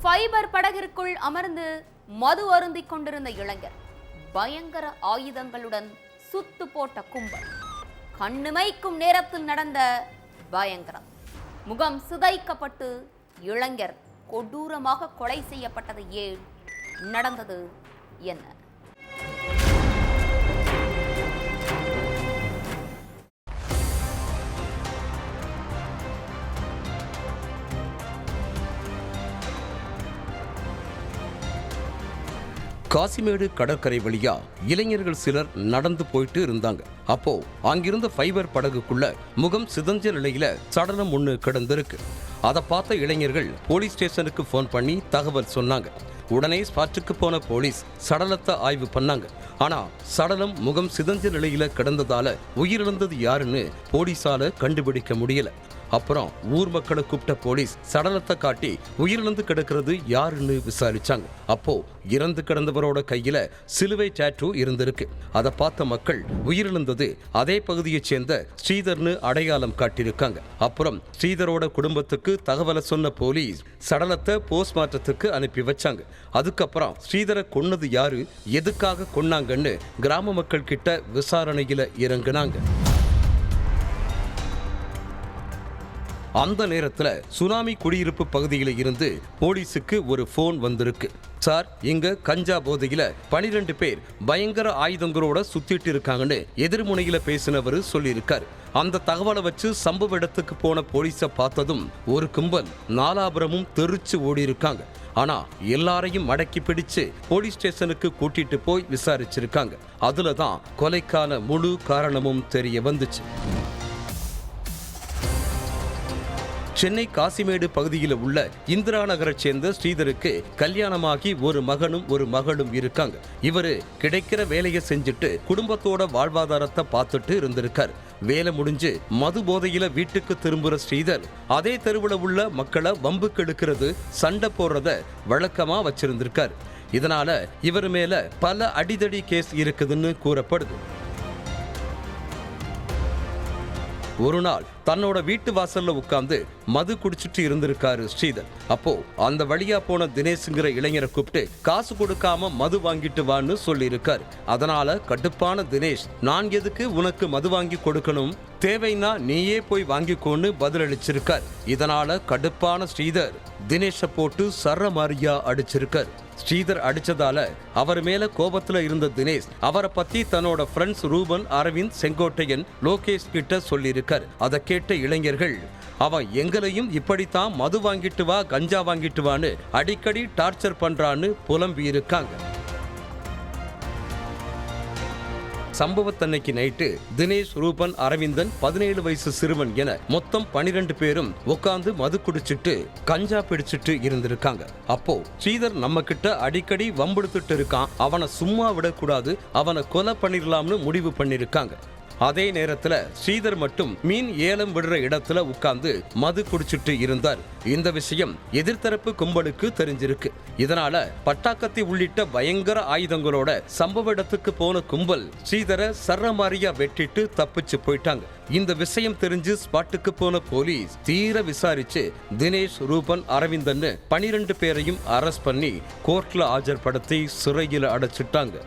Fibre படகிற்குள் அமர்ந்து மது அருந்திக் கொண்டிருந்த இளைஞர், பயங்கர ஆயுதங்களுடன் சுத்து போட்ட கும்பல், கண்ணுமைக்கும் நேரத்தில் நடந்த பயங்கரம், முகம் சிதைக்கப்பட்டு இளைஞர் கொடூரமாக கொலை செய்யப்பட்டது ஏன், நடந்தது என்ன? காசிமேடு கடற்கரை வழியா இளைஞர்கள் சிலர் நடந்து போயிட்டு இருந்தாங்க. அப்போ அங்கிருந்த ஃபைபர் படகுக்குள்ள முகம் சிதஞ்ச நிலையில சடலம் ஒண்ணு கிடந்திருக்கு. அதை பார்த்த இளைஞர்கள் போலீஸ் ஸ்டேஷனுக்கு போன் பண்ணி தகவல் சொன்னாங்க. உடனே ஸ்பாட்டுக்கு போன போலீஸ் சடலத்தை ஆய்வு பண்ணாங்க. ஆனா சடலம் முகம் சிதஞ்ச நிலையில கிடந்ததால உயிரிழந்தது யாருன்னு போலீஸால கண்டுபிடிக்க முடியல. அப்புறம் ஊர் மக்களை கூப்பிட்ட போலீஸ் சடலத்தை காட்டி உயிரிழந்து கிடக்கிறது யாருன்னு விசாரிச்சாங்க. அப்போ இறந்து கிடந்தவரோட கையில சிலுவை டாட்டூ இருந்திருக்கு. அதை பார்த்த மக்கள் உயிரிழந்தது அதே பகுதியைச் சேர்ந்த ஸ்ரீதர்னு அடையாளம் காட்டியிருக்காங்க. அப்புறம் ஸ்ரீதரோட குடும்பத்துக்கு தகவலை சொன்ன போலீஸ் சடலத்தை போஸ்ட்மார்ட்டத்துக்கு அனுப்பி வச்சாங்க. அதுக்கப்புறம் ஸ்ரீதரை கொன்னது யாரு, எதுக்காக கொன்னாங்கன்னு கிராம மக்கள் கிட்ட விசாரணையில இறங்குனாங்க. அந்த நேரத்துல சுனாமி குடியிருப்பு பகுதியில இருந்து போலீஸுக்கு ஒரு போன் வந்திருக்கு. சார், இங்க கஞ்சா போதையில 12 பேர் பயங்கர ஆயுதங்களோட சுத்திட்டு இருக்காங்கன்னு எதிர்முனையில பேசினவர் சொல்லியிருக்காரு. அந்த தகவலை வச்சு சம்பவ இடத்துக்கு போன போலீஸை பார்த்ததும் ஒரு கும்பல் நாலாபுரமும் தெரிச்சு ஓடி இருக்காங்க. ஆனா எல்லாரையும் மடக்கி பிடிச்சு போலீஸ் ஸ்டேஷனுக்கு கூட்டிட்டு போய் விசாரிச்சிருக்காங்க. அதுலதான் கொலைக்கான முழு காரணமும் தெரிய வந்துச்சு. சென்னை காசிமேடு பகுதியில் உள்ள இந்திரா நகரை சேர்ந்த ஸ்ரீதருக்கு கல்யாணமாகி ஒரு மகனும் ஒரு மகளும் இருக்காங்க. இவரு கிடைக்கிற வேலையை செஞ்சுட்டு குடும்பத்தோட வாழ்வாதாரத்தை பார்த்துட்டு இருந்திருக்காரு. வேலை முடிஞ்சு மது போதையில வீட்டுக்கு திரும்புற ஸ்ரீதர் அதே தெருவுல உள்ள மக்களை வம்புக்கு எடுக்கிறது, சண்டை போடுறத வழக்கமா வச்சிருந்திருக்காரு. இதனால இவர் மேல பல அடிதடி கேஸ் இருக்குதுன்னு கூறப்படுது. ஒரு நாள் தன்னோட வீட்டு வாசல்ல உட்கார்ந்து மது குடிச்சிட்டு இருந்திருக்காரு ஸ்ரீதர். அப்போ அந்த வழியா போன தினேஷ்ங்கிற இளைஞரை கூப்பிட்டு காசு கொடுக்காம மது வாங்கிட்டு வான்னு சொல்லி இருக்காரு. அதனால கடுப்பான தினேஷ், நான் எதுக்கு உனக்கு மது வாங்கி கொடுக்கணும், தேவைன்னா நீயே போய் வாங்கிக்கோன்னு பதிலளிச்சிருக்கார். இதனால கடுப்பான ஸ்ரீதர் தினேஷை போட்டு சரமாரியா அடிச்சிருக்காரு. ஸ்ரீதர் அடிச்சதால அவர் மேல கோபத்துல இருந்த தினேஷ் அவரை பத்தி தன்னோட ஃப்ரெண்ட்ஸ் ரூபன், அரவிந்த், செங்கோட்டையன், லோகேஷ் கிட்ட சொல்லியிருக்காரு. அதை கேட்ட இளைஞர்கள், அவன் எங்களையும் இப்படித்தான் மது வாங்கிட்டு வா, கஞ்சா வாங்கிட்டு வான்னு அடிக்கடி டார்ச்சர் பண்றான்னு புலம்பி இருக்காங்க. சம்பவத்தன்னைக்கு நைட்டு தினேஷ், ரூபன், அரவிந்தன், 17 வயசு சிறுவன் என மொத்தம் 12 பேரும் உட்கார்ந்து மது குடிச்சிட்டு கஞ்சா பிடிச்சிட்டு இருந்திருக்காங்க. அப்போ ஸ்ரீதர் நம்ம கிட்ட அடிக்கடி வம்பெடுத்துட்டு இருக்கான், அவனை சும்மா விடக்கூடாது, அவனை கொலை பண்ணிடலாம்னு முடிவு பண்ணிருக்காங்க. அதே நேரத்துல ஸ்ரீதர் மட்டும் மீன் ஏலம் விடுற இடத்துல உட்கார்ந்து மது குடிச்சிட்டு இருந்தார். இந்த விஷயம் எதிர்த்தரப்பு கும்பலுக்கு தெரிஞ்சிருக்கு. இதனால பட்டாக்கத்தி உள்ளிட்ட பயங்கர ஆயுதங்களோட சம்பவ இடத்துக்கு போன கும்பல் ஸ்ரீதரை சரமாரியா வெட்டிட்டு தப்பிச்சு போயிட்டாங்க. இந்த விஷயம் தெரிஞ்சு ஸ்பாட்டுக்கு போன போலீஸ் தீர விசாரிச்சு தினேஷ், ரூபன், அரவிந்தன்னு 12 பேரையும் அரெஸ்ட் பண்ணி கோர்ட்ல ஆஜர்படுத்தி சிறையில் அடைச்சிட்டாங்க.